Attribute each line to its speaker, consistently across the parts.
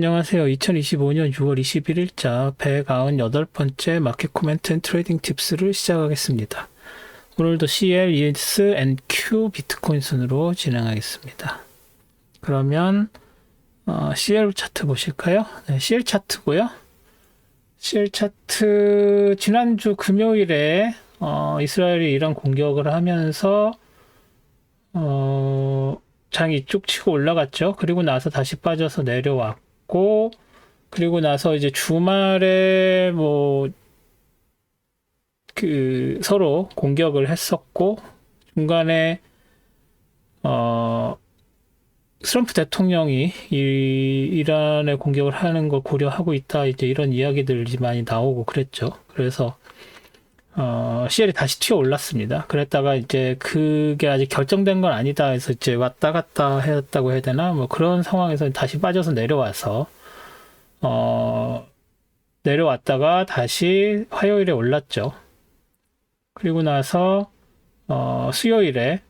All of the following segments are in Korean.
Speaker 1: 안녕하세요. 2025년 6월 21일자 198번째 마켓 코멘트 앤 트레이딩 팁스를 시작하겠습니다. 오늘도 CL, ES, NQ 비트코인 순으로 진행하겠습니다. 그러면 CL 차트 보실까요? 네, CL 차트고요. CL 차트 지난주 금요일에 이스라엘이 이란 공격을 하면서 장이 쭉 치고 올라갔죠. 그리고 나서 다시 빠져서 내려왔고, 그리고 나서 이제 주말에 서로 공격을 했었고, 중간에 트럼프 대통령이 이란에 공격을 하는 걸 고려하고 있다, 이제 이런 이야기들이 많이 나오고 그랬죠. 그래서 CL이 다시 튀어 올랐습니다. 그랬다가 이제 그게 아직 결정된 건 아니다 해서 이제 왔다 갔다 했다고 해야 되나? 그런 상황에서 다시 빠져서 내려와서, 내려왔다가 다시 화요일에 올랐죠. 그리고 나서, 수요일에,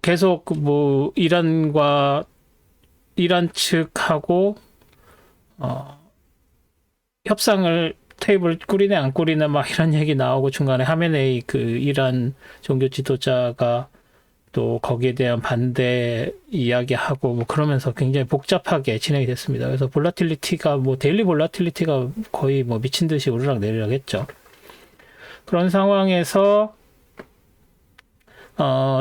Speaker 1: 계속 이란 측하고, 협상을 테이블 꾸리네 안 꾸리네 이런 얘기 나오고 중간에 하메네이 이란 종교 지도자가 또 거기에 대한 반대 이야기하고 그러면서 굉장히 복잡하게 진행이 됐습니다. 그래서 볼라틸리티가 데일리 볼라틸리티가 거의 미친 듯이 오르락 내리락 했죠. 그런 상황에서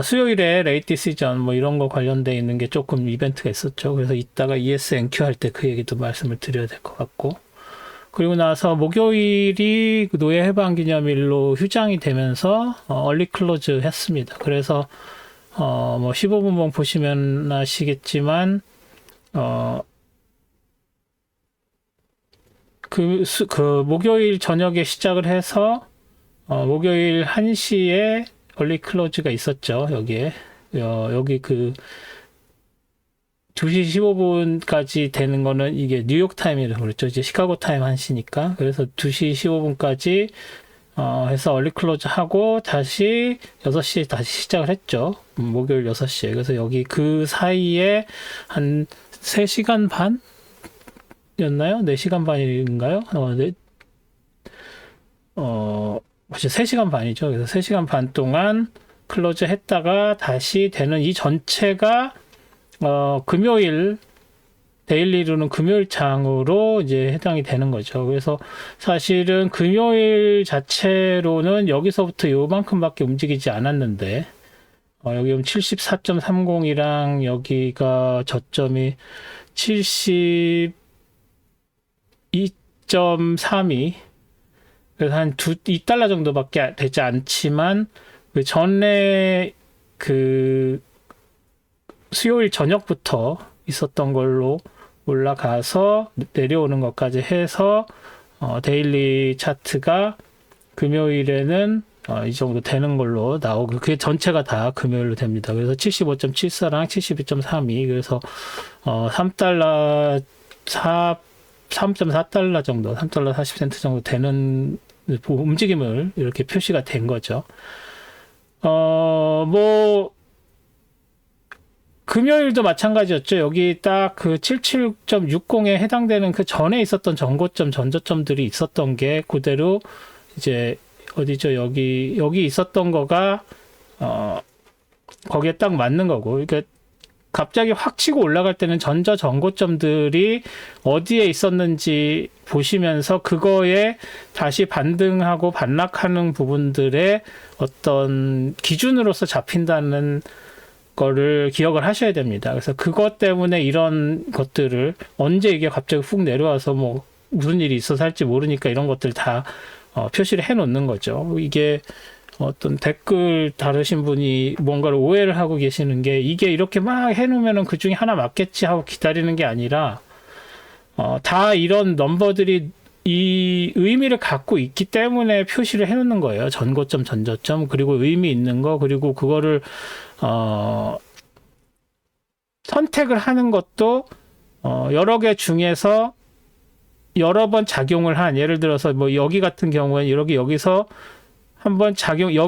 Speaker 1: 수요일에 레이트 디시전 이런 거 관련돼 있는 게 조금 이벤트가 있었죠. 그래서 이따가 ES, NQ 할 때 그 얘기도 말씀을 드려야 될 것 같고, 그리고 나서 목요일이 노예 해방 기념일로 휴장이 되면서 얼리 클로즈 했습니다. 그래서 15분봉 보시면 아시겠지만 목요일 저녁에 시작을 해서 목요일 1시에 얼리 클로즈가 있었죠. 여기에 여기 2시 15분까지 되는 거는 이게 뉴욕 타임이라고 그랬죠. 이제 시카고 타임 1시니까. 그래서 2시 15분까지 해서 얼리 클로즈 하고 다시 6시에 다시 시작을 했죠. 목요일 6시에. 그래서 여기 그 사이에 한 3시간 반이었나요? 4시간 반인가요? 3시간 반이죠. 그래서 3시간 반 동안 클로즈 했다가 다시 되는 이 전체가 금요일, 데일리로는 금요일 장으로 이제 해당이 되는 거죠. 그래서 사실은 금요일 자체로는 여기서부터 요만큼밖에 움직이지 않았는데, 여기 74.30이랑 여기가 저점이 72.32, 그래서 한 2달러 정도밖에 되지 않지만, 그 전에 수요일 저녁부터 있었던 걸로 올라가서 내려오는 것까지 해서 데일리 차트가 금요일에는 이 정도 되는 걸로 나오고, 그게 전체가 다 금요일로 됩니다. 그래서 75.74랑 72.32, 그래서 3.4달러 정도, 3달러 40센트 정도 되는 움직임을 이렇게 표시가 된 거죠. 금요일도 마찬가지였죠. 여기 딱 77.60에 해당되는 그 전에 있었던 전고점, 전저점들이 있었던 게 그대로 이제 어디죠? 여기 있었던 거가 거기에 딱 맞는 거고. 그러니까 갑자기 확 치고 올라갈 때는 전고점들이 어디에 있었는지 보시면서 그거에 다시 반등하고 반락하는 부분들의 어떤 기준으로서 잡힌다는 거를 기억을 하셔야 됩니다. 그래서 그것 때문에 이런 것들을 언제 이게 갑자기 훅 내려와서 무슨 일이 있어서 할지 모르니까 이런 것들 다 표시를 해 놓는 거죠. 이게 어떤 댓글 다루신 분이 뭔가를 오해를 하고 계시는 게, 이게 이렇게 막 해놓으면은 그 중에 하나 맞겠지 하고 기다리는 게 아니라 다 이런 넘버들이 이 의미를 갖고 있기 때문에 표시를 해놓는 거예요. 전고점, 전저점, 그리고 의미 있는 거, 그리고 그거를 선택을 하는 것도 여러 개 중에서 여러 번 작용을 한, 예를 들어서 여기 같은 경우는 여기서 한번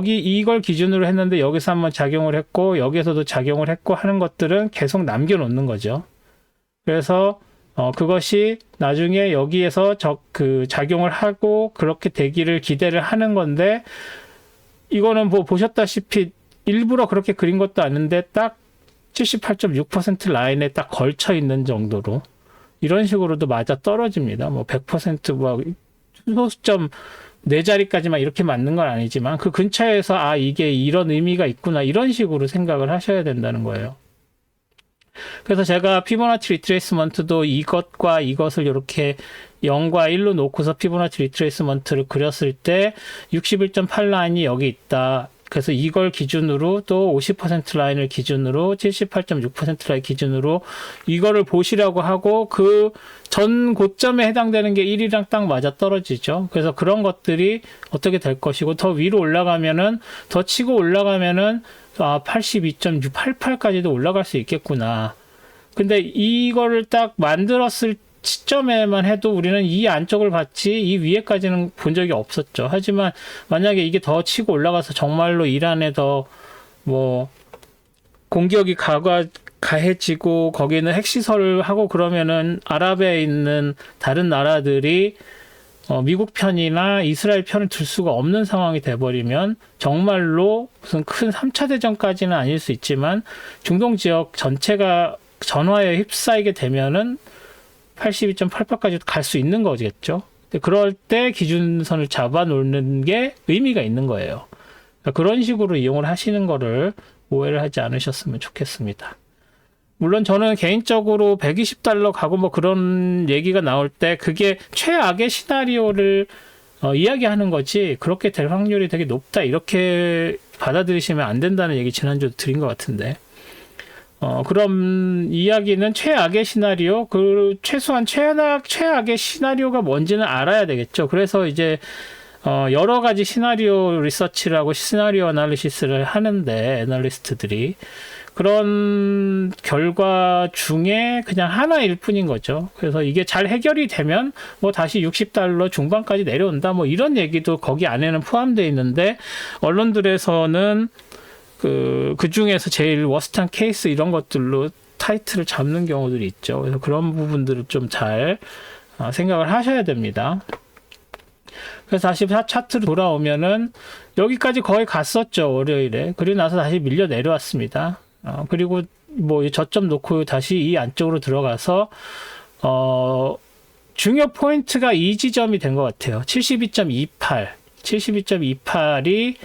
Speaker 1: 이걸 기준으로 했는데 여기서 한번 작용을 했고 여기서도 작용을 했고 하는 것들은 계속 남겨놓는 거죠. 그래서 그것이 나중에 여기에서 그 작용을 하고 그렇게 되기를 기대를 하는 건데, 이거는 뭐 보셨다시피 일부러 그렇게 그린 것도 아닌데 딱 78.6% 라인에 딱 걸쳐 있는 정도로 이런 식으로도 맞아 떨어집니다. 뭐 100%뭐 소수점 네 자리까지만 이렇게 맞는 건 아니지만 그 근처에서 아 이게 이런 의미가 있구나 이런 식으로 생각을 하셔야 된다는 거예요. 그래서 제가 피보나치 리트레이스먼트도 이것과 이것을 이렇게 0과 1로 놓고서 피보나치 리트레이스먼트를 그렸을 때 61.8 라인이 여기 있다. 그래서 이걸 기준으로 또 50% 라인을 기준으로 78.6% 라인 기준으로 이거를 보시라고 하고 그 전 고점에 해당되는 게 1이랑 딱 맞아 떨어지죠. 그래서 그런 것들이 어떻게 될 것이고 더 위로 올라가면은 더 치고 올라가면은 82.688까지도 올라갈 수 있겠구나. 근데 이거를 딱 만들었을 시점에만 해도 우리는 이 안쪽을 봤지 이 위에까지는 본 적이 없었죠. 하지만 만약에 이게 더 치고 올라가서 정말로 이란에 더 뭐 공격이 가해지고 거기는 핵시설을 하고 그러면은 아랍에 있는 다른 나라들이 미국 편이나 이스라엘 편을 들 수가 없는 상황이 돼버리면 정말로 무슨 큰 3차 대전까지는 아닐 수 있지만 중동 지역 전체가 전화에 휩싸이게 되면은 82.88까지 갈 수 있는 거겠죠. 그럴 때 기준선을 잡아 놓는 게 의미가 있는 거예요. 그런 식으로 이용을 하시는 거를 오해를 하지 않으셨으면 좋겠습니다. 물론 저는 개인적으로 120달러 가고 뭐 그런 얘기가 나올 때 그게 최악의 시나리오를 이야기하는 거지 그렇게 될 확률이 되게 높다 이렇게 받아들이시면 안 된다는 얘기 지난주에 드린 것 같은데 그럼 이야기는 최악의 시나리오 그 최소한 최악의 시나리오가 뭔지는 알아야 되겠죠. 그래서 이제 여러 가지 시나리오 리서치라고 시나리오 애널리시스를 하는데 애널리스트들이 그런 결과 중에 그냥 하나일 뿐인 거죠. 그래서 이게 잘 해결이 되면 뭐 다시 60달러 중반까지 내려온다 뭐 이런 얘기도 거기 안에는 포함되어 있는데 언론들에서는 그 중에서 제일 워스트한 케이스 이런 것들로 타이틀을 잡는 경우들이 있죠. 그래서 그런 부분들을 좀 잘 생각을 하셔야 됩니다. 그래서 다시 차트로 돌아오면은 여기까지 거의 갔었죠. 월요일에. 그리고 나서 다시 밀려 내려왔습니다. 그리고 뭐 저점 놓고 다시 이 안쪽으로 들어가서 중요 포인트가 이 지점이 된 것 같아요. 72.28이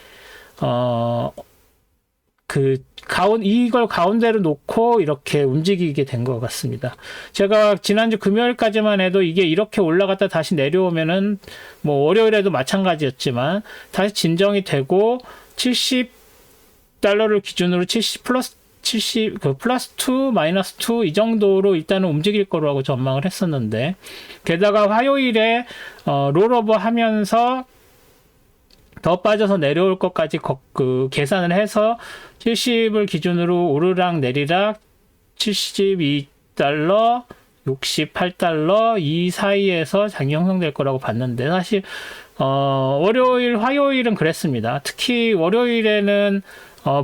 Speaker 1: 이걸 가운데로 놓고 이렇게 움직이게 된 것 같습니다. 제가 지난주 금요일까지만 해도 이게 이렇게 올라갔다 다시 내려오면은 뭐 월요일에도 마찬가지였지만 다시 진정이 되고 70달러를 기준으로 70 플러스 2 마이너스 2 이 정도로 일단은 움직일 거라고 전망을 했었는데 게다가 화요일에 롤오버 하면서 더 빠져서 내려올 것까지 계산을 해서 70을 기준으로 오르락 내리락 72달러, 68달러 이 사이에서 장이 형성될 거라고 봤는데 사실 월요일, 화요일은 그랬습니다. 특히 월요일에는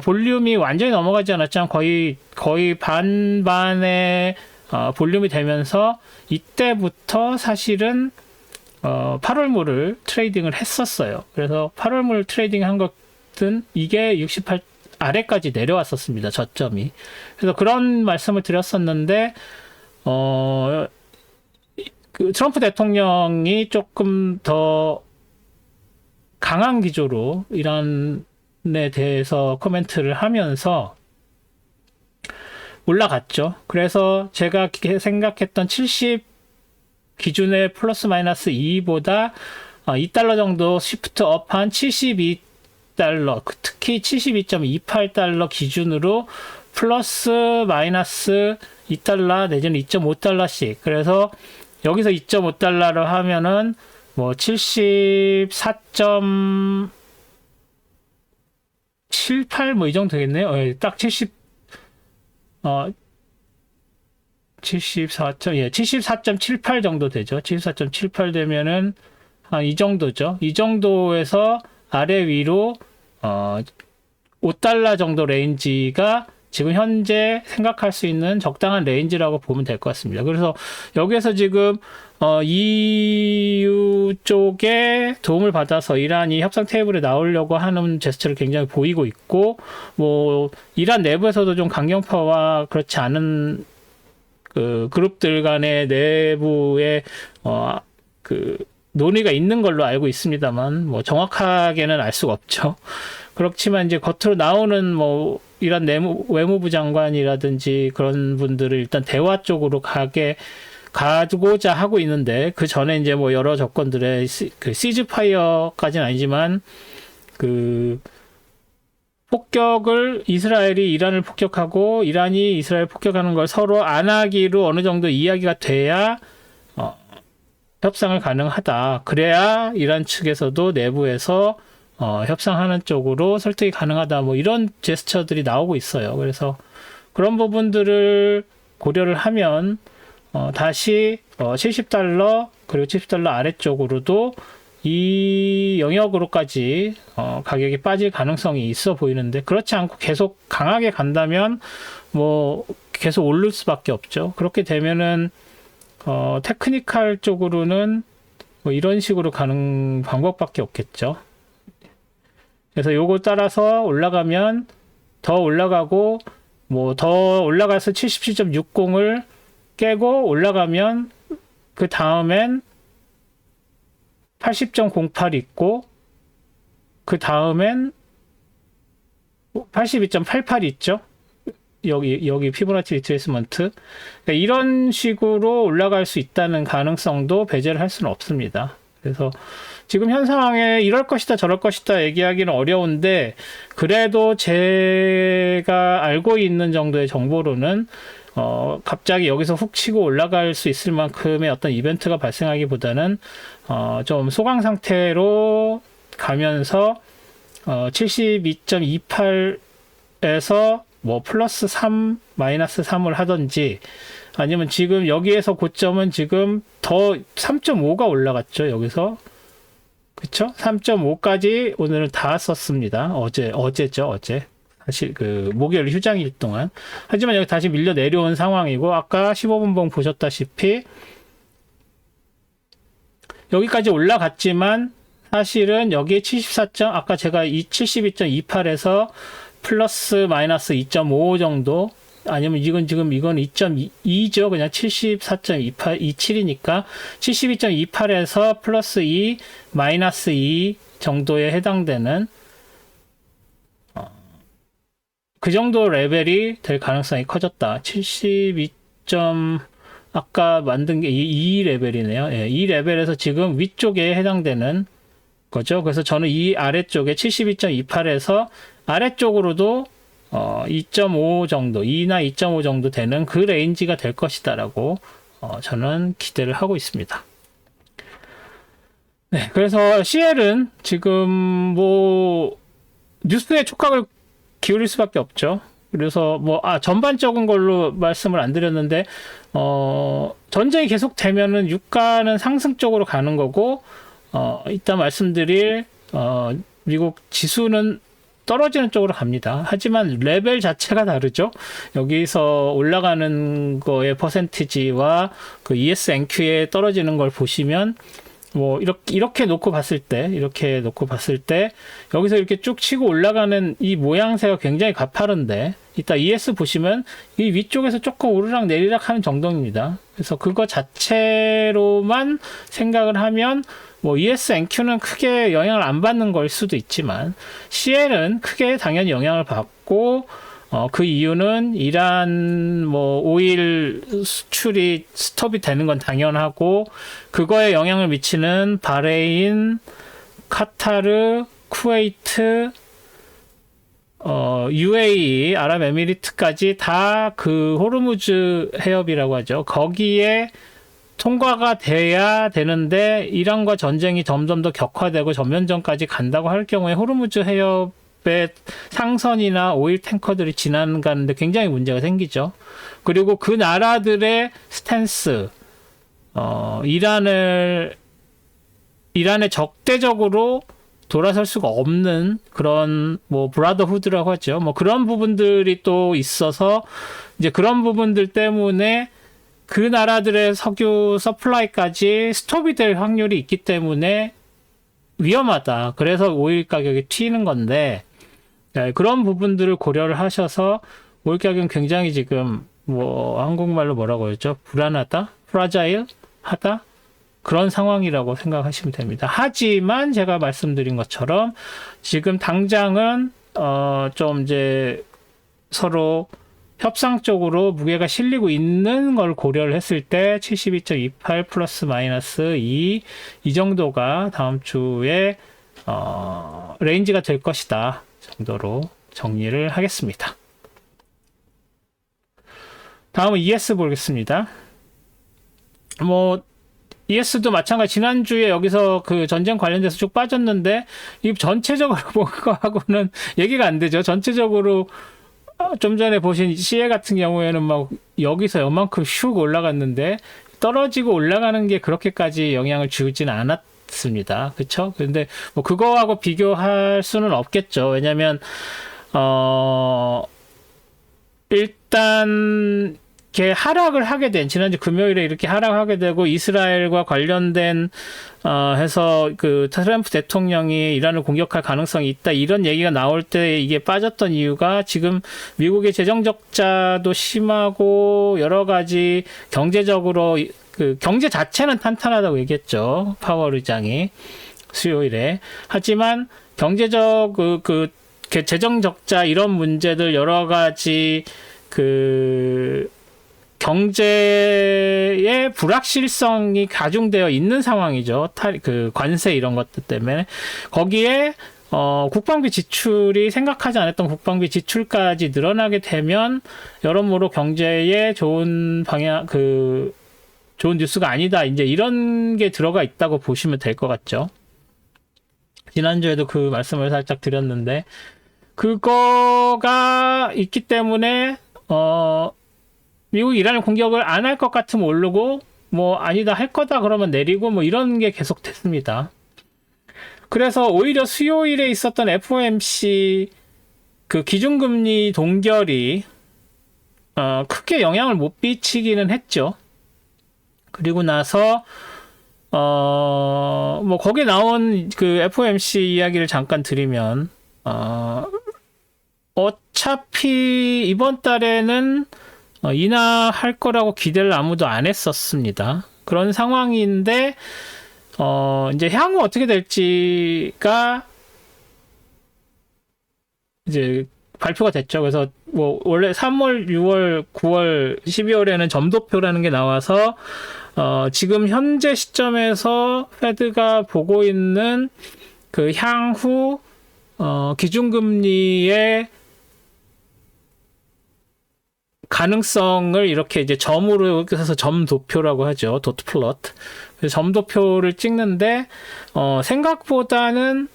Speaker 1: 볼륨이 완전히 넘어가지 않았지만 거의 반반의 볼륨이 되면서 이때부터 사실은 8월물을 트레이딩을 했었어요. 그래서 8월물 트레이딩 한 것은 이게 68 아래까지 내려왔었습니다. 저점이. 그래서 그런 말씀을 드렸었는데 그 트럼프 대통령이 조금 더 강한 기조로 이란에 대해서 코멘트를 하면서 올라갔죠. 그래서 제가 생각했던 70 기준의 플러스 마이너스 2보다 2달러 정도 시프트 업한 72달러, 특히 72.28달러 기준으로 플러스 마이너스 2달러 내지는 2.5달러씩. 그래서 여기서 2.5달러로 하면은 뭐 74.78 뭐 이 정도 되겠네요. 딱 74.78 정도 되죠. 74.78 되면은 한 이 정도죠. 이 정도에서 아래 위로 5달러 정도 레인지가 지금 현재 생각할 수 있는 적당한 레인지라고 보면 될 것 같습니다. 그래서 여기에서 지금 EU 쪽에 도움을 받아서 이란이 협상 테이블에 나오려고 하는 제스처를 굉장히 보이고 있고, 뭐 이란 내부에서도 좀 강경파와 그렇지 않은 그 그룹들 간의 내부의 그 논의가 있는 걸로 알고 있습니다만, 뭐 정확하게는 알 수가 없죠. 그렇지만 이제 겉으로 나오는 뭐 이란 외무부 장관이라든지 그런 분들을 일단 대화 쪽으로 가고자 하고 있는데, 그 전에 이제 뭐 여러 조건들의 그 시즈파이어까지는 아니지만 그 폭격을 이스라엘이 이란을 폭격하고 이란이 이스라엘 폭격하는 걸 서로 안 하기로 어느 정도 이야기가 돼야 협상을 가능하다. 그래야 이란 측에서도 내부에서 협상하는 쪽으로 설득이 가능하다. 뭐 이런 제스처들이 나오고 있어요. 그래서 그런 부분들을 고려를 하면 다시 $70 그리고 $70 아래쪽으로도 이 영역으로까지 가격이 빠질 가능성이 있어 보이는데, 그렇지 않고 계속 강하게 간다면 뭐 계속 오를 수밖에 없죠. 그렇게 되면은 테크니컬 쪽으로는 뭐 이런 식으로 가는 방법밖에 없겠죠. 그래서 요거 따라서 올라가면 더 올라가고, 뭐 더 올라가서 77.60을 깨고 올라가면 그 다음엔 80.08 있고, 그 다음엔 82.88 있죠. 여기 피보나치 리트레이스먼트. 그러니까 이런 식으로 올라갈 수 있다는 가능성도 배제를 할 수는 없습니다. 그래서 지금 현 상황에 이럴 것이다 저럴 것이다 얘기하기는 어려운데, 그래도 제가 알고 있는 정도의 정보로는 갑자기 여기서 훅 치고 올라갈 수 있을 만큼의 어떤 이벤트가 발생하기보다는 좀 소강 상태로 가면서 72.28에서 뭐 플러스 3, 마이너스 3을 하든지, 아니면 지금 여기에서 고점은 지금 더 3.5가 올라갔죠. 여기서. 그쵸? 3.5까지 오늘은 다 썼습니다. 어제죠, 어제. 사실 그 목요일 휴장일 동안. 하지만 여기 다시 밀려 내려온 상황이고, 아까 15분 봉 보셨다시피 여기까지 올라갔지만 사실은 여기에 74점, 아까 제가 72.28에서 플러스 마이너스 2.5 정도, 아니면 이건 2.2죠. 그냥 74.27이니까 72.28에서 플러스 2, 마이너스 2 정도에 해당되는 그 정도 레벨이 될 가능성이 커졌다. 72. 아까 만든 게 이 레벨이네요. 예, 이 레벨에서 지금 위쪽에 해당되는 거죠. 그래서 저는 이 아래쪽에 72.28에서 아래쪽으로도 2.5 정도, 2나 2.5 정도 되는 그 레인지가 될 것이다라고 저는 기대를 하고 있습니다. 네, 그래서 CL은 지금 뭐 뉴스에 촉각을 기울일 수밖에 없죠. 그래서 뭐 전반적인 걸로 말씀을 안 드렸는데, 전쟁이 계속되면은 유가는 상승 쪽으로 가는 거고, 이따 말씀드릴 미국 지수는 떨어지는 쪽으로 갑니다. 하지만 레벨 자체가 다르죠. 여기서 올라가는 거의 퍼센티지와 그 ES&Q에 떨어지는 걸 보시면, 뭐 이렇게 놓고 봤을 때 여기서 이렇게 쭉 치고 올라가는 이 모양새가 굉장히 가파른데, 이따 ES 보시면 이 위쪽에서 조금 오르락 내리락 하는 정도입니다. 그래서 그거 자체로만 생각을 하면 뭐 ES&Q는 크게 영향을 안 받는 걸 수도 있지만, CL은 크게 당연히 영향을 받고, 그 이유는 이란 뭐 오일 수출이 스톱이 되는 건 당연하고, 그거에 영향을 미치는 바레인, 카타르, 쿠웨이트, UAE, 아랍에미리트까지 다 그 호르무즈 해협이라고 하죠. 거기에 통과가 돼야 되는데, 이란과 전쟁이 점점 더 격화되고 전면전까지 간다고 할 경우에 호르무즈 해협의 상선이나 오일 탱커들이 지나가는데 굉장히 문제가 생기죠. 그리고 그 나라들의 스탠스, 이란에 적대적으로 돌아설 수가 없는 그런 뭐 브라더후드라고 하죠. 뭐 그런 부분들이 또 있어서 이제 그런 부분들 때문에 그 나라들의 석유 서플라이까지 스톱이 될 확률이 있기 때문에 위험하다. 그래서 오일 가격이 튀는 건데, 그런 부분들을 고려를 하셔서 오일 가격은 굉장히 지금 뭐 한국말로 뭐라고 했죠? 불안하다? 프라자일? 하다? 그런 상황이라고 생각하시면 됩니다. 하지만 제가 말씀드린 것처럼 지금 당장은 좀 이제 서로 협상적으로 무게가 실리고 있는 걸 고려를 했을 때 72.28 플러스 마이너스 2 이 정도가 다음 주에 레인지가 될 것이다 정도로 정리를 하겠습니다. 다음은 ES 보겠습니다. 뭐 ES도 마찬가지 지난주에 여기서 그 전쟁 관련돼서 쭉 빠졌는데 이 전체적으로 본 거하고는 얘기가 안 되죠. 전체적으로 좀 전에 보신 CA 같은 경우에는 막 여기서 요만큼 슉 올라갔는데 떨어지고 올라가는 게 그렇게까지 영향을 주지는 않았습니다. 그렇죠? 근데 뭐 그거하고 비교할 수는 없겠죠. 왜냐면 일단 이렇게 하락을 하게 된 지난주 금요일에 이렇게 하락하게 되고 이스라엘과 관련된 해서 그 트럼프 대통령이 이란을 공격할 가능성이 있다 이런 얘기가 나올 때 이게 빠졌던 이유가 지금 미국의 재정 적자도 심하고 여러 가지 경제적으로 그 경제 자체는 탄탄하다고 얘기했죠. 파월 의장이 수요일에. 하지만 경제적 그 재정 적자 이런 문제들 여러 가지 그 경제의 불확실성이 가중되어 있는 상황이죠. 그 관세 이런 것들 때문에. 거기에 국방비 지출이 생각하지 않았던 국방비 지출까지 늘어나게 되면 여러모로 경제에 좋은 방향, 좋은 뉴스가 아니다. 이제 이런 게 들어가 있다고 보시면 될 것 같죠. 지난주에도 그 말씀을 살짝 드렸는데, 그거가 있기 때문에, 미국이 이란을 공격을 안 할 것 같으면 오르고 뭐 아니다 할 거다 그러면 내리고 뭐 이런 게 계속 됐습니다. 그래서 오히려 수요일에 있었던 FOMC 그 기준금리 동결이 크게 영향을 못 미치기는 했죠. 그리고 나서 뭐 거기에 나온 그 FOMC 이야기를 잠깐 드리면 어차피 이번 달에는 인하할 거라고 기대를 아무도 안 했었습니다. 그런 상황인데 이제 향후 어떻게 될지가 이제 발표가 됐죠. 그래서 뭐 원래 3월, 6월, 9월, 12월에는 점도표라는 게 나와서 지금 현재 시점에서 페드가 보고 있는 그 향후 기준금리의 가능성을 이렇게 이제 점으로 해서 점도표라고 하죠. 도트 플롯. 그래서 점도표를 찍는데 생각보다는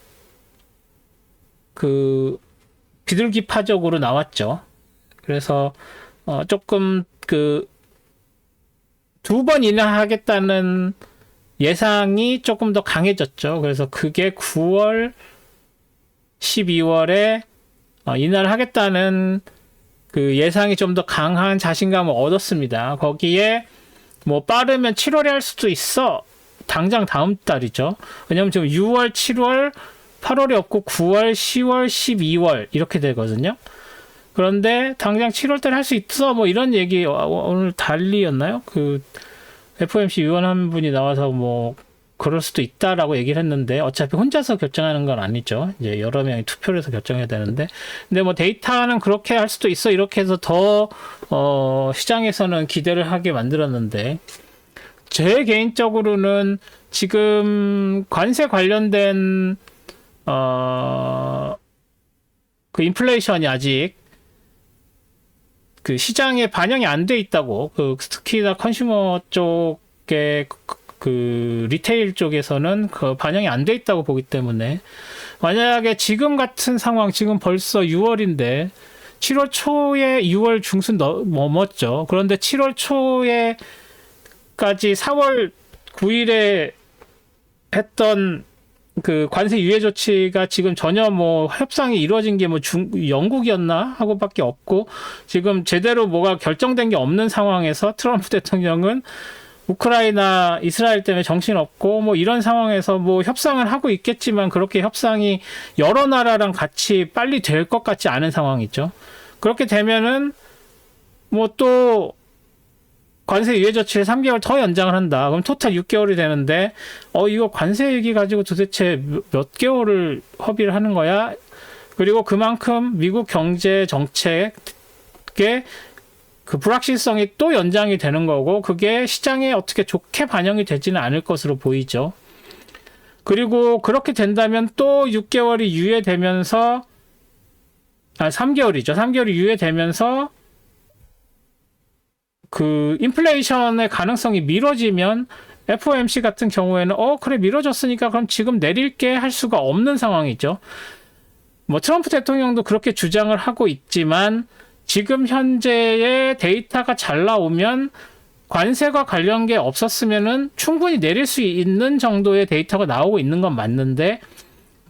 Speaker 1: 그 비둘기파적으로 나왔죠. 그래서 조금 그 2번 인하하겠다는 예상이 조금 더 강해졌죠. 그래서 그게 9월, 12월에 인하를 하겠다는 그 예상이 좀 더 강한 자신감을 얻었습니다. 거기에 뭐 빠르면 7월에 할 수도 있어. 당장 다음 달이죠. 왜냐면 지금 6월, 7월, 8월이 없고 9월, 10월, 12월 이렇게 되거든요. 그런데 당장 7월 달에 할 수 있어. 뭐 이런 얘기 오늘 달리였나요? 그 FOMC 위원 한 분이 나와서 뭐 그럴 수도 있다라고 얘기를 했는데 어차피 혼자서 결정하는 건 아니죠. 이제 여러 명이 투표를 해서 결정해야 되는데 근데 뭐 데이터는 그렇게 할 수도 있어 이렇게 해서 더 시장에서는 기대를 하게 만들었는데 제 개인적으로는 지금 관세 관련된 그 인플레이션이 아직 그 시장에 반영이 안 돼 있다고 그 특히나 컨슈머 쪽에 그 리테일 쪽에서는 그 반영이 안 돼 있다고 보기 때문에 만약에 지금 같은 상황 지금 벌써 6월인데 7월 초에 6월 중순 넘었죠. 그런데 7월 초에까지 4월 9일에 했던 그 관세 유예 조치가 지금 전혀 뭐 협상이 이루어진 게 뭐 영국이었나 하고밖에 없고 지금 제대로 뭐가 결정된 게 없는 상황에서 트럼프 대통령은 우크라이나, 이스라엘 때문에 정신없고 뭐 이런 상황에서 뭐 협상을 하고 있겠지만 그렇게 협상이 여러 나라랑 같이 빨리 될 것 같지 않은 상황이죠. 그렇게 되면은 뭐 또 관세 유예 조치를 3개월 더 연장을 한다. 그럼 토탈 6개월이 되는데 이거 관세 얘기 가지고 도대체 몇 개월을 협의를 하는 거야? 그리고 그만큼 미국 경제 정책의 그 불확실성이 또 연장이 되는 거고 그게 시장에 어떻게 좋게 반영이 되지는 않을 것으로 보이죠. 그리고 그렇게 된다면 또 6개월이 유예되면서 3개월이죠. 3개월이 유예되면서 그 인플레이션의 가능성이 미뤄지면 FOMC 같은 경우에는 그래 미뤄졌으니까 그럼 지금 내릴게 할 수가 없는 상황이죠. 뭐 트럼프 대통령도 그렇게 주장을 하고 있지만 지금 현재의 데이터가 잘 나오면 관세가 관련 게 없었으면은 충분히 내릴 수 있는 정도의 데이터가 나오고 있는 건 맞는데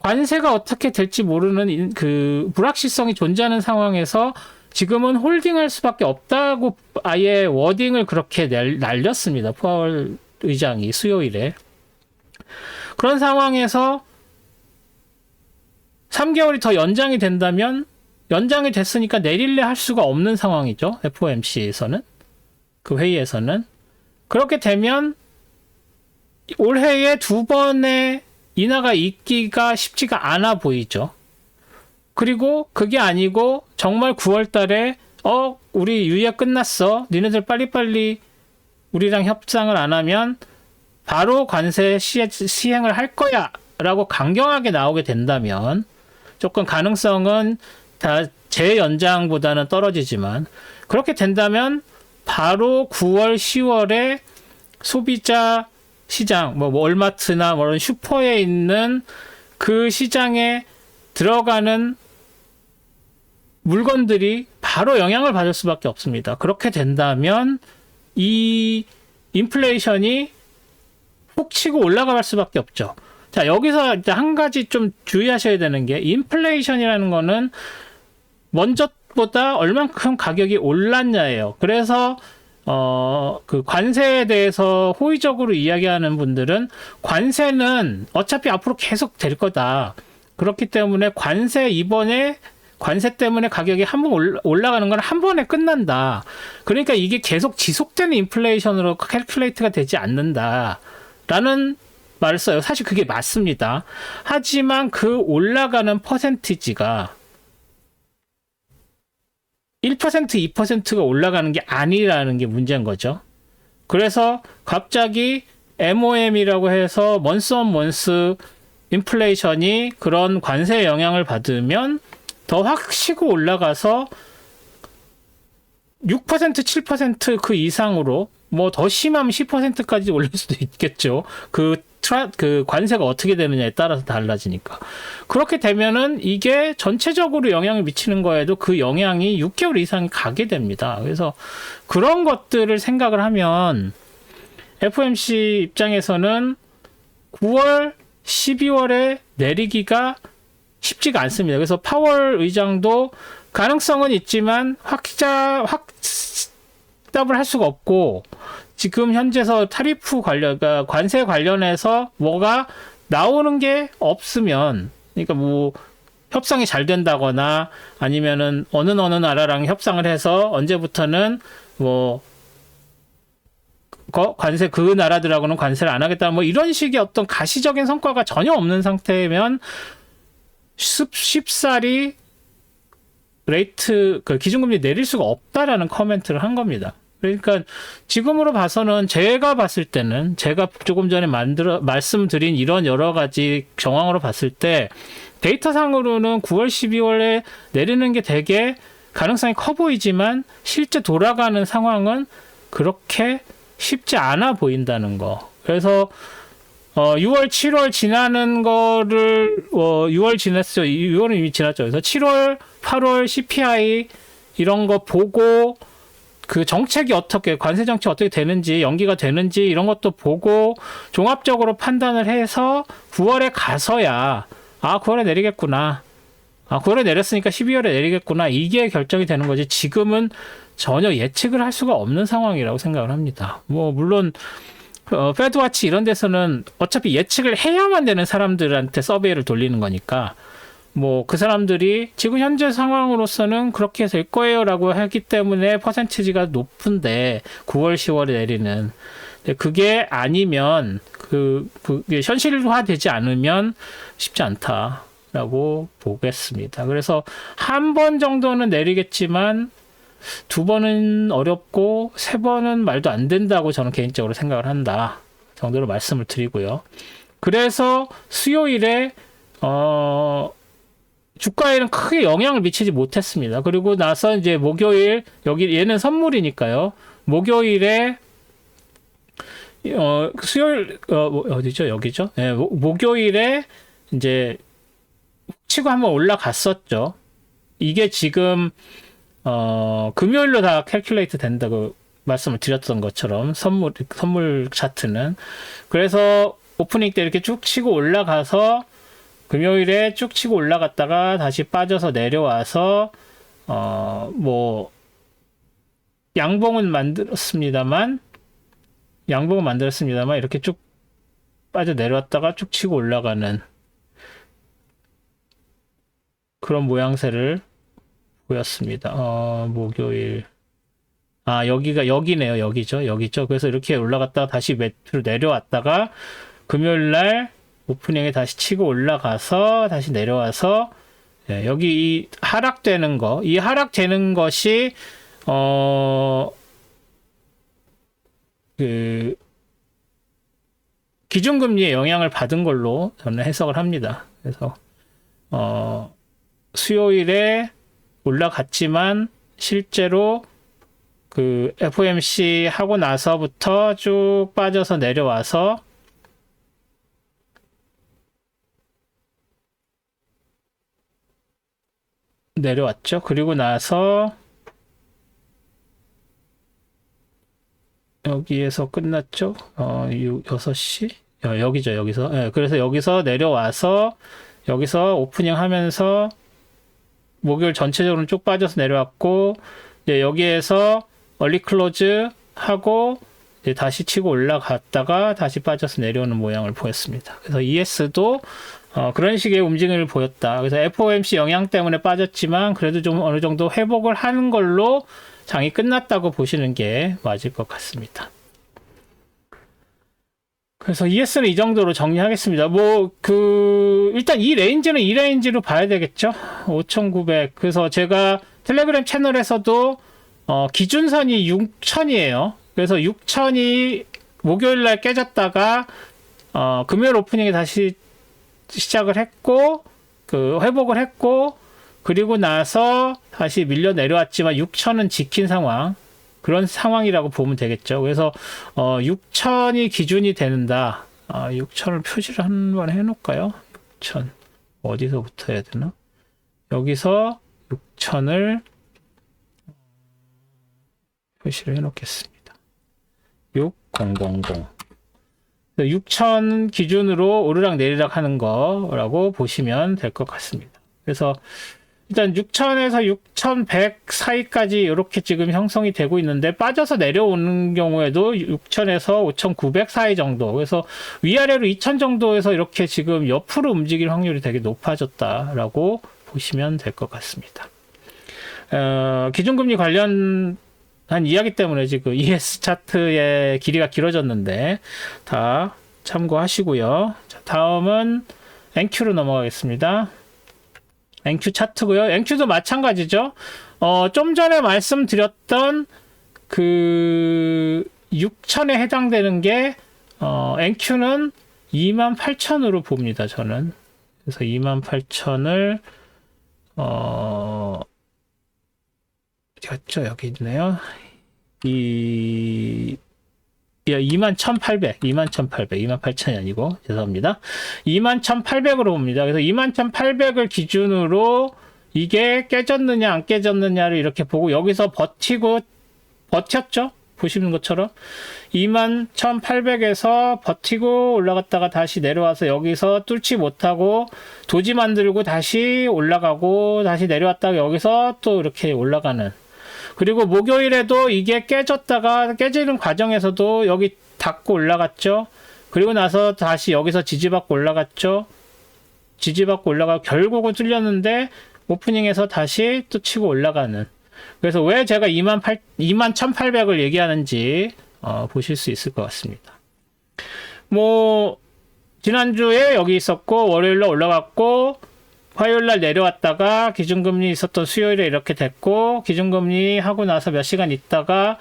Speaker 1: 관세가 어떻게 될지 모르는 그 불확실성이 존재하는 상황에서 지금은 홀딩할 수밖에 없다고 아예 워딩을 그렇게 날렸습니다. 파월 의장이 수요일에. 그런 상황에서 3개월이 더 연장이 된다면 연장이 됐으니까 내릴래 할 수가 없는 상황이죠. FOMC에서는. 그 회의에서는. 그렇게 되면 올해에 2번의 인하가 있기가 쉽지가 않아 보이죠. 그리고 그게 아니고 정말 9월 달에 우리 유예 끝났어. 니네들 빨리빨리 우리랑 협상을 안 하면 바로 관세 시행을 할 거야 라고 강경하게 나오게 된다면 조금 가능성은 다 재연장보다는 떨어지지만 그렇게 된다면 바로 9월, 10월에 소비자 시장, 뭐 월마트나 뭐 이런 슈퍼에 있는 그 시장에 들어가는 물건들이 바로 영향을 받을 수밖에 없습니다. 그렇게 된다면 이 인플레이션이 훅 치고 올라갈 수밖에 없죠. 자, 여기서 일단 한 가지 좀 주의하셔야 되는 게 인플레이션이라는 거는 먼저보다 얼만큼 가격이 올랐냐예요. 그래서 그 관세에 대해서 호의적으로 이야기하는 분들은 관세는 어차피 앞으로 계속 될 거다. 그렇기 때문에 이번에 관세 때문에 가격이 한번 올라가는 건 한 번에 끝난다. 그러니까 이게 계속 지속되는 인플레이션으로 캘큘레이트가 되지 않는다. 라는 말을 써요. 사실 그게 맞습니다. 하지만 그 올라가는 퍼센티지가 1%, 2%가 올라가는 게 아니라는 게 문제인 거죠. 그래서 갑자기 MOM이라고 해서 먼스 온 먼스 인플레이션이 그런 관세의 영향을 받으면 더 확 치고 올라가서 6%, 7% 그 이상으로 뭐 더 심하면 10%까지 올릴 수도 있겠죠. 그 관세가 어떻게 되느냐에 따라서 달라지니까. 그렇게 되면은 이게 전체적으로 영향을 미치는 거에도 그 영향이 6개월 이상이 가게 됩니다. 그래서 그런 것들을 생각을 하면 FOMC 입장에서는 9월, 12월에 내리기가 쉽지가 않습니다. 그래서 파월 의장도 가능성은 있지만 확답을 할 수가 없고 지금 현재서 타리프 그러니까 관세 관련해서 뭐가 나오는 게 없으면 그러니까 뭐 협상이 잘 된다거나 아니면은 어느 나라랑 협상을 해서 언제부터는 뭐 관세 그 나라들하고는 관세를 안 하겠다 뭐 이런 식의 어떤 가시적인 성과가 전혀 없는 상태면 쉽사리 레이트 그 기준금리 내릴 수가 없다라는 커멘트를 한 겁니다. 그러니까 지금으로 봐서는 제가 봤을 때는 제가 조금 전에 말씀드린 이런 여러 가지 정황으로 봤을 때 데이터상으로는 9월, 12월에 내리는 게 되게 가능성이 커 보이지만 실제 돌아가는 상황은 그렇게 쉽지 않아 보인다는 거. 그래서 6월, 7월 지나는 거를 6월 지났죠. 6월은 이미 지났죠. 그래서 7월, 8월 CPI 이런 거 보고 그 정책이 어떻게, 관세 정책이 어떻게 되는지, 연기가 되는지 이런 것도 보고 종합적으로 판단을 해서 9월에 가서야 9월에 내리겠구나. 9월에 내렸으니까 12월에 내리겠구나. 이게 결정이 되는 거지. 지금은 전혀 예측을 할 수가 없는 상황이라고 생각을 합니다. 뭐 물론 패드와치 이런 데서는 어차피 예측을 해야만 되는 사람들한테 서베이를 돌리는 거니까 뭐 그 사람들이 지금 현재 상황으로서는 그렇게 될 거예요라고 하기 때문에 퍼센티지가 높은데 9월, 10월에 내리는 그게 아니면 그게 현실화되지 않으면 쉽지 않다라고 보겠습니다. 그래서 한 번 정도는 내리겠지만 2번은 어렵고 3번은 말도 안 된다고 저는 개인적으로 생각을 한다 정도로 말씀을 드리고요. 그래서 수요일에 주가에는 크게 영향을 미치지 못했습니다. 그리고 나서 이제 목요일, 여기 얘는 선물이니까요. 목요일에 수요일 어디죠? 여기죠? 네, 목요일에 이제 치고 한번 올라갔었죠. 이게 지금 금요일로 다 캘큘레이트 된다고 말씀을 드렸던 것처럼 선물 차트는. 그래서 오프닝 때 이렇게 쭉 치고 올라가서 금요일에 쭉 치고 올라갔다가 다시 빠져서 내려와서 뭐 양봉은 만들었습니다만 이렇게 쭉 빠져 내려왔다가 쭉 치고 올라가는 그런 모양새를 보였습니다. 목요일. 여기네요. 여기죠. 그래서 이렇게 올라갔다가 다시 매트로 내려왔다가 금요일 날 오프닝에 다시 치고 올라가서 다시 내려와서 여기 이 하락되는 것이 그 기준금리에 영향을 받은 걸로 저는 해석을 합니다. 그래서 수요일에 올라갔지만 실제로 그 FOMC 하고 나서부터 쭉 빠져서 내려와서 내려왔죠. 그리고 나서 여기에서 끝났죠. 6시? 여기죠. 여기서. 네, 그래서 여기서 내려와서 여기서 오프닝 하면서 목요일 전체적으로 쭉 빠져서 내려왔고 여기에서 얼리 클로즈 하고 다시 치고 올라갔다가 다시 빠져서 내려오는 모양을 보였습니다. 그래서 ES도 그런 식의 움직임을 보였다. 그래서 FOMC 영향 때문에 빠졌지만 그래도 좀 어느 정도 회복을 하는 걸로 장이 끝났다고 보시는 게 맞을 것 같습니다. 그래서 ES는 이 정도로 정리하겠습니다. 일단 이 레인지로 봐야 되겠죠. 5,900. 그래서 제가 텔레그램 채널에서도 기준선이 6,000이에요. 그래서 6,000이 목요일 날 깨졌다가 금요일 오프닝에 다시 시작을 했고 회복을 했고 그리고 나서 다시 밀려 내려왔지만 6,000은 지킨 상황, 그런 상황이라고 보면 되겠죠. 그래서 6,000이 기준이 된다. 6,000을 표시를 한번 해놓을까요? 6,000 어디서부터 해야 되나? 여기서 6,000을 표시를 해놓겠습니다. 6000 6,000 기준으로 오르락 내리락 하는 거라고 보시면 될 것 같습니다. 그래서 일단 6,000에서 6,100 사이까지 이렇게 지금 형성이 되고 있는데 빠져서 내려오는 경우에도 6,000에서 5,900 사이 정도, 그래서 위아래로 2,000 정도에서 이렇게 지금 옆으로 움직일 확률이 되게 높아졌다라고 보시면 될 것 같습니다. 기준금리 관련한 이야기 때문에 지금 ES 차트의 길이가 길어졌는데 다 참고하시고요. 자, 다음은 NQ로 넘어가겠습니다. NQ 차트고요. NQ도 마찬가지죠. 좀 전에 말씀드렸던 그 6,000에 해당되는 게 NQ는 28,000으로 봅니다. 저는. 그래서 28,000을 어디 갔죠? 여기 있네요. 21,800이 아니고, 죄송합니다. 21,800으로 봅니다. 그래서 21,800을 기준으로 이게 깨졌느냐, 안 깨졌느냐를 이렇게 보고, 여기서 버티고 버텼죠. 보시는 것처럼 21,800에서 버티고 올라갔다가 다시 내려와서 여기서 뚫지 못하고 도지 만들고 다시 올라가고 다시 내려왔다가 여기서 또 이렇게 올라가는. 그리고 목요일에도 이게 깨졌다가 깨지는 과정에서도 여기 닫고 올라갔죠. 그리고 나서 다시 여기서 지지받고 올라갔죠. 지지받고 올라가고 결국은 뚫렸는데 오프닝에서 다시 또 치고 올라가는. 그래서 왜 제가 21,800을 얘기하는지 보실 수 있을 것 같습니다. 뭐 지난주에 여기 있었고 월요일날 올라갔고 화요일날 내려왔다가 기준금리 있었던 수요일에 이렇게 됐고 기준금리 하고 나서 몇 시간 있다가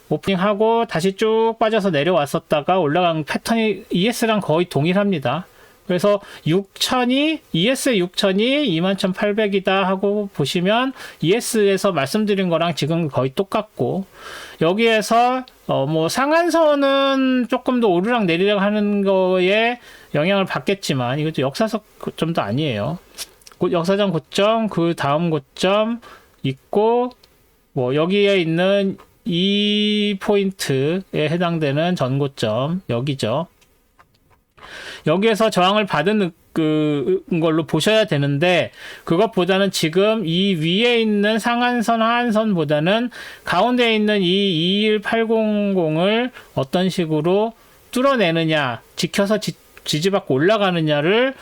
Speaker 1: 오프닝하고 다시 쭉 빠져서 내려왔었다가 올라간 패턴이 ES랑 거의 동일합니다. 그래서 6,000이 ES의 6,000이 21,800이다 하고 보시면 ES에서 말씀드린 거랑 지금 거의 똑같고 여기에서 뭐 상한선은 조금 더 오르락 내리락 하는 거에 영향을 받겠지만 이것도 역사적 고점도 아니에요. 역사적 고점, 그 다음 고점 있고 뭐 여기에 있는 이 포인트에 해당되는 전고점 여기죠. 여기에서 저항을 받은 걸로 보셔야 되는데 그것보다는 지금 이 위에 있는 상한선 하한선보다는 가운데 있는 이 21800을 어떤 식으로 뚫어내느냐 지켜서 지지받고 올라가느냐를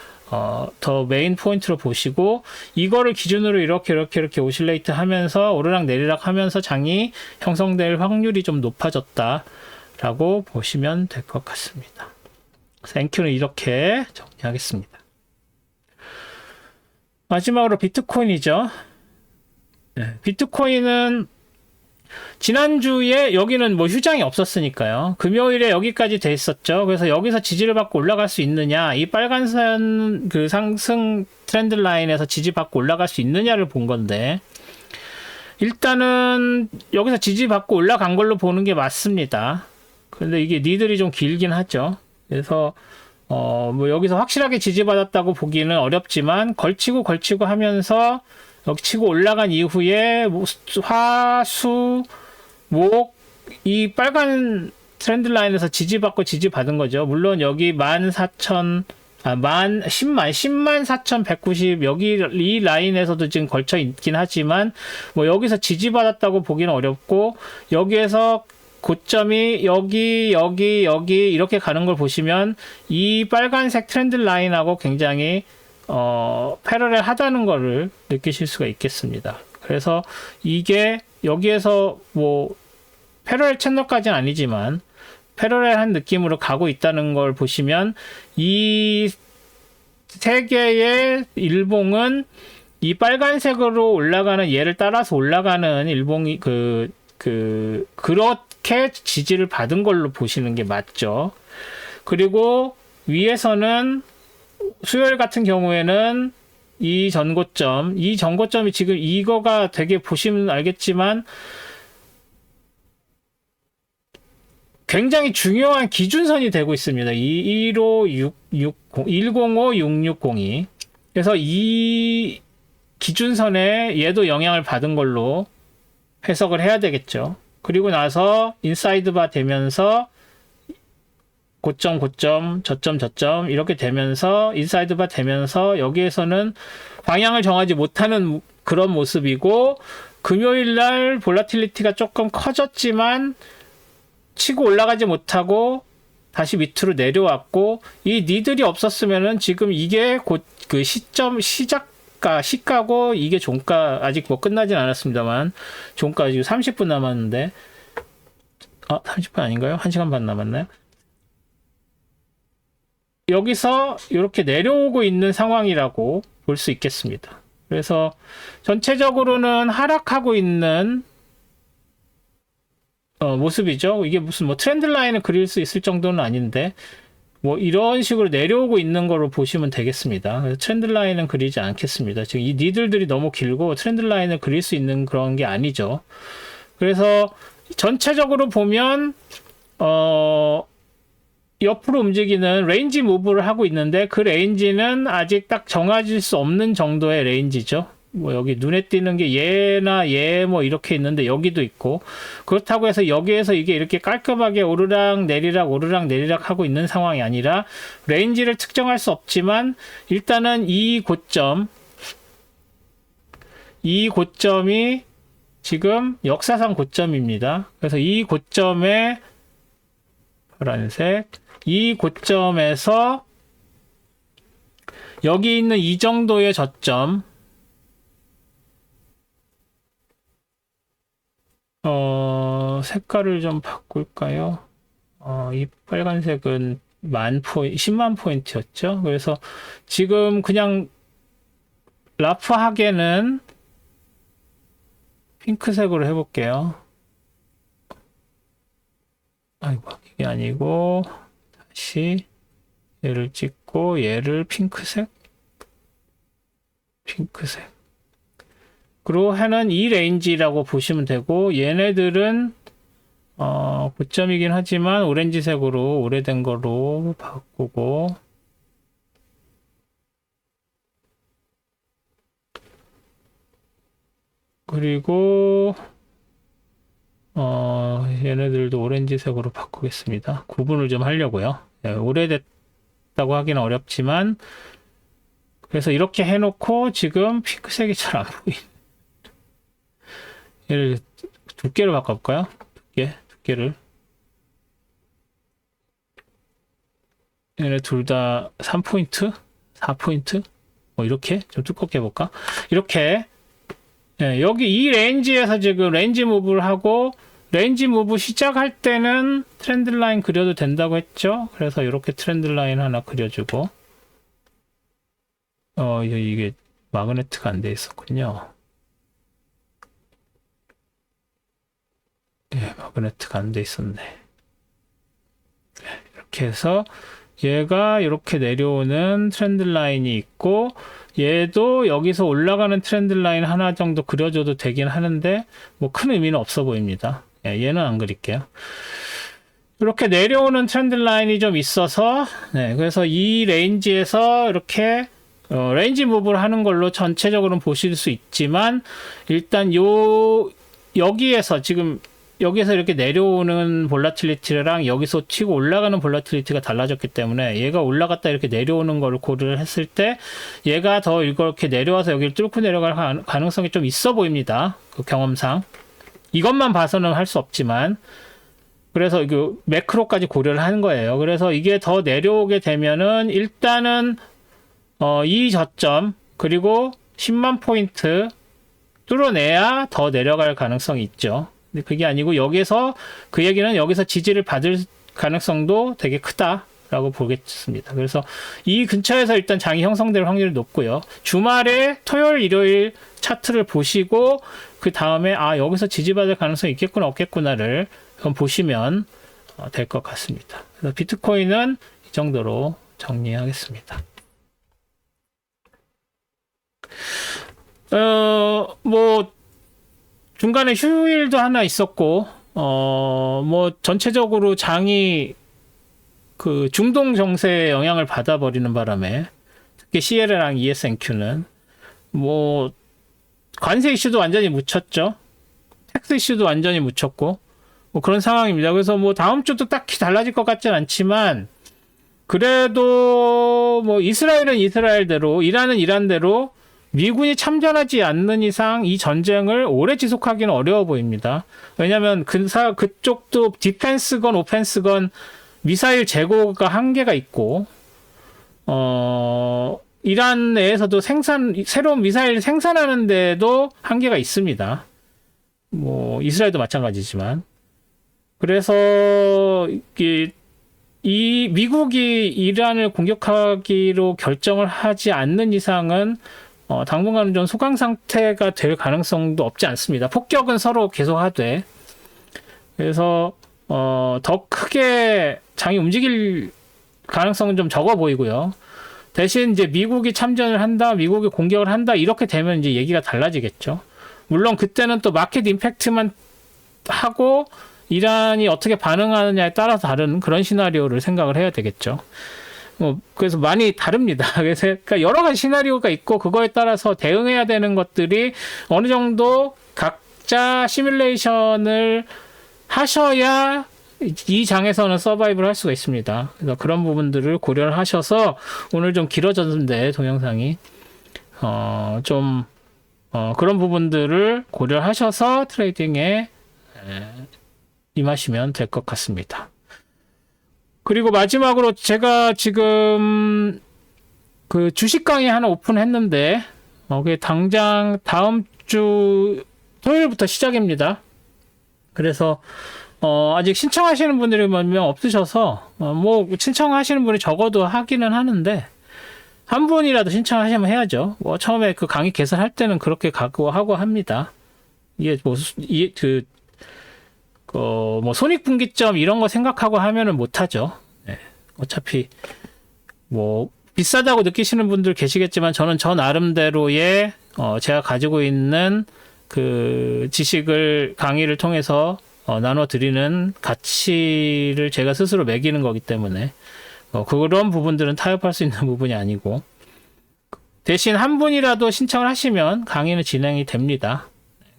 Speaker 1: 더 메인 포인트로 보시고 이거를 기준으로 이렇게 오실레이트 하면서 오르락 내리락 하면서 장이 형성될 확률이 좀 높아졌다 라고 보시면 될 것 같습니다. NQ는 이렇게 정리하겠습니다. 마지막으로 비트코인이죠. 네, 비트코인은 지난주에 여기는 뭐 휴장이 없었으니까요. 금요일에 여기까지 돼 있었죠. 그래서 여기서 지지를 받고 올라갈 수 있느냐, 이 빨간선 그 상승 트렌드 라인에서 지지받고 올라갈 수 있느냐를 본 건데 일단은 여기서 지지받고 올라간 걸로 보는 게 맞습니다. 근데 이게 니들이 좀 길긴 하죠. 그래서 뭐 여기서 확실하게 지지받았다고 보기는 어렵지만 걸치고 하면서 여기 치고 올라간 이후에 화, 수, 목 이 빨간 트렌드 라인에서 지지받은 거죠. 물론 여기 104,190 여기 이 라인에서도 지금 걸쳐 있긴 하지만 뭐 여기서 지지받았다고 보기는 어렵고 여기에서 고점이 여기 이렇게 가는 걸 보시면 이 빨간색 트렌드 라인하고 굉장히 패러렐 하다는 거를 느끼실 수가 있겠습니다. 그래서 이게 여기에서 뭐 패러렐 채널까지는 아니지만 패러렐한 느낌으로 가고 있다는 걸 보시면 이 세 개의 일봉은 이 빨간색으로 올라가는 얘를 따라서 올라가는 일봉이 그렇게 지지를 받은 걸로 보시는 게 맞죠. 그리고 위에서는 수요일 같은 경우에는 이 전고점이 지금 이거가 되게 보시면 알겠지만 굉장히 중요한 기준선이 되고 있습니다. 1056602. 그래서 이 기준선에 얘도 영향을 받은 걸로 해석을 해야 되겠죠. 그리고 나서 인사이드 바 되면서 고점, 저점 이렇게 되면서 인사이드 바 되면서 여기에서는 방향을 정하지 못하는 그런 모습이고 금요일 날 볼라틸리티가 조금 커졌지만 치고 올라가지 못하고 다시 밑으로 내려왔고 이 니들이 없었으면은 지금 이게 곧 그 시가고 이게 종가 아직 뭐 끝나진 않았습니다만 종가 지금 30분 남았는데 30분 아닌가요? 1시간 반 남았나요? 여기서 이렇게 내려오고 있는 상황이라고 볼 수 있겠습니다. 그래서 전체적으로는 하락하고 있는 모습이죠. 이게 무슨 뭐 트렌드 라인을 그릴 수 있을 정도는 아닌데 뭐 이런 식으로 내려오고 있는 거로 보시면 되겠습니다. 그래서 트렌드 라인은 그리지 않겠습니다. 지금 이 니들들이 너무 길고 트렌드 라인을 그릴 수 있는 그런 게 아니죠. 그래서 전체적으로 보면 옆으로 움직이는 레인지 무브를 하고 있는데 그 레인지는 아직 딱 정해질 수 없는 정도의 레인지죠. 뭐 여기 눈에 띄는 게 얘나 얘 뭐 이렇게 있는데 여기도 있고, 그렇다고 해서 여기에서 이게 이렇게 깔끔하게 오르락 내리락 하고 있는 상황이 아니라 레인지를 특정할 수 없지만 일단은 이 고점이 지금 역사상 고점입니다. 그래서 이 고점에 파란색, 이 고점에서 여기 있는 이 정도의 저점, 색깔을 좀 바꿀까요? 이 빨간색은 10만 포인트였죠. 그래서 지금 그냥 라프하게는 핑크색으로 해볼게요. 아이고, 이게 아니고, 다시 얘를 찍고, 얘를 핑크색. 그리고 하는 이 레인지라고 보시면 되고, 얘네들은 고점이긴 하지만 오렌지색으로 오래된 거로 바꾸고, 그리고 얘네들도 오렌지색으로 바꾸겠습니다. 구분을 좀 하려고요. 네, 오래됐다고 하기는 어렵지만, 그래서 이렇게 해놓고 지금 핑크색이 잘 안 보이네. 얘를 두께를 바꿔볼까요? 두께를. 얘네 둘 다 3포인트? 4포인트? 뭐 이렇게 좀 두껍게 해볼까? 이렇게. 네, 여기 이 레인지에서 지금 레인지 무브를 하고, 레인지 무브 시작할 때는 트렌드 라인 그려도 된다고 했죠? 그래서 이렇게 트렌드 라인 하나 그려주고, 이게 마그네트가 안 돼 있었군요. 예, 마그네트가 안 돼 있었네. 이렇게 해서 얘가 이렇게 내려오는 트렌드 라인이 있고, 얘도 여기서 올라가는 트렌드 라인 하나 정도 그려줘도 되긴 하는데 뭐 큰 의미는 없어 보입니다. 예, 얘는 안 그릴게요. 이렇게 내려오는 트렌드 라인이 좀 있어서, 네, 그래서 이 레인지에서 이렇게 레인지 무브를 하는 걸로 전체적으로는 보실 수 있지만, 일단 여기에서 이렇게 내려오는 볼라틸리티랑 여기서 치고 올라가는 볼라틸리티가 달라졌기 때문에 얘가 올라갔다 이렇게 내려오는 걸 고려를 했을 때 얘가 더 이렇게 내려와서 여기를 뚫고 내려갈 가능성이 좀 있어 보입니다. 그 경험상. 이것만 봐서는 할 수 없지만, 그래서 이거 매크로까지 고려를 하는 거예요. 그래서 이게 더 내려오게 되면은 일단은 이 저점 그리고 10만 포인트 뚫어내야 더 내려갈 가능성이 있죠. 근데 그게 아니고 여기서 그 얘기는 여기서 지지를 받을 가능성도 되게 크다라고 보겠습니다. 그래서 이 근처에서 일단 장이 형성될 확률이 높고요. 주말에 토요일, 일요일 차트를 보시고 그 다음에 여기서 지지받을 가능성이 있겠구나 없겠구나를 한번 보시면 될 것 같습니다. 그래서 비트코인은 이 정도로 정리하겠습니다. 뭐 중간에 휴일도 하나 있었고, 뭐 전체적으로 장이 그 중동 정세에 영향을 받아버리는 바람에 특히 CL랑 ESNQ는 뭐 관세 이슈도 완전히 묻혔죠. 텍스 이슈도 완전히 묻혔고 뭐 그런 상황입니다. 그래서 뭐 다음 주도 딱히 달라질 것 같진 않지만, 그래도 뭐 이스라엘은 이스라엘대로, 이란은 이란대로 미군이 참전하지 않는 이상 이 전쟁을 오래 지속하기는 어려워 보입니다. 왜냐하면 그쪽도 디펜스건 오펜스건 미사일 재고가 한계가 있고, 이란 내에서도 새로운 미사일 생산하는데도 한계가 있습니다. 뭐 이스라엘도 마찬가지지만. 그래서 이 미국이 이란을 공격하기로 결정을 하지 않는 이상은 당분간은 좀 소강 상태가 될 가능성도 없지 않습니다. 폭격은 서로 계속하되. 그래서 더 크게 장이 움직일 가능성은 좀 적어 보이고요. 대신 이제 미국이 참전을 한다, 미국이 공격을 한다, 이렇게 되면 이제 얘기가 달라지겠죠. 물론 그때는 또 마켓 임팩트만 하고 이란이 어떻게 반응하느냐에 따라서 다른 그런 시나리오를 생각을 해야 되겠죠. 그래서 많이 다릅니다. 그래서 그러니까 여러 가지 시나리오가 있고 그거에 따라서 대응해야 되는 것들이 어느 정도 각자 시뮬레이션을 하셔야 이 장에서는 서바이브를 할 수가 있습니다. 그래서 그런 부분들을 고려를 하셔서 오늘 좀 길어졌는데 동영상이 그런 부분들을 고려하셔서 트레이딩에 임하시면 될 것 같습니다. 그리고 마지막으로 제가 지금 그 주식 강의 하나 오픈했는데 그게 당장 다음 주 토요일부터 시작입니다. 그래서 아직 신청하시는 분들이 몇 명 없으셔서 뭐 신청하시는 분이 적어도 하기는 하는데 한 분이라도 신청하시면 해야죠. 뭐 처음에 그 강의 개설할 때는 그렇게 각오하고 합니다. 이게 뭐 손익분기점 이런 거 생각하고 하면은 못하죠. 네. 어차피 뭐 비싸다고 느끼시는 분들 계시겠지만 저는 저 나름대로의 제가 가지고 있는 그 지식을 강의를 통해서 나눠드리는 가치를 제가 스스로 매기는 거기 때문에 그런 부분들은 타협할 수 있는 부분이 아니고 대신 한 분이라도 신청을 하시면 강의는 진행이 됩니다.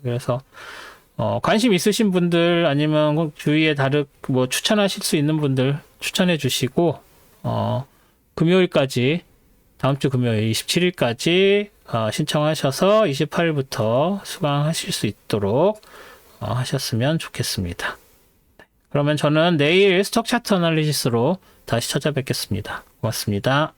Speaker 1: 그래서 관심 있으신 분들 아니면 주위에 뭐 추천하실 수 있는 분들 추천해 주시고 금요일까지 다음 주 금요일 27일까지 신청하셔서 28일부터 수강하실 수 있도록 하셨으면 좋겠습니다. 그러면 저는 내일 스톡 차트 애널리시스로 다시 찾아뵙겠습니다. 고맙습니다.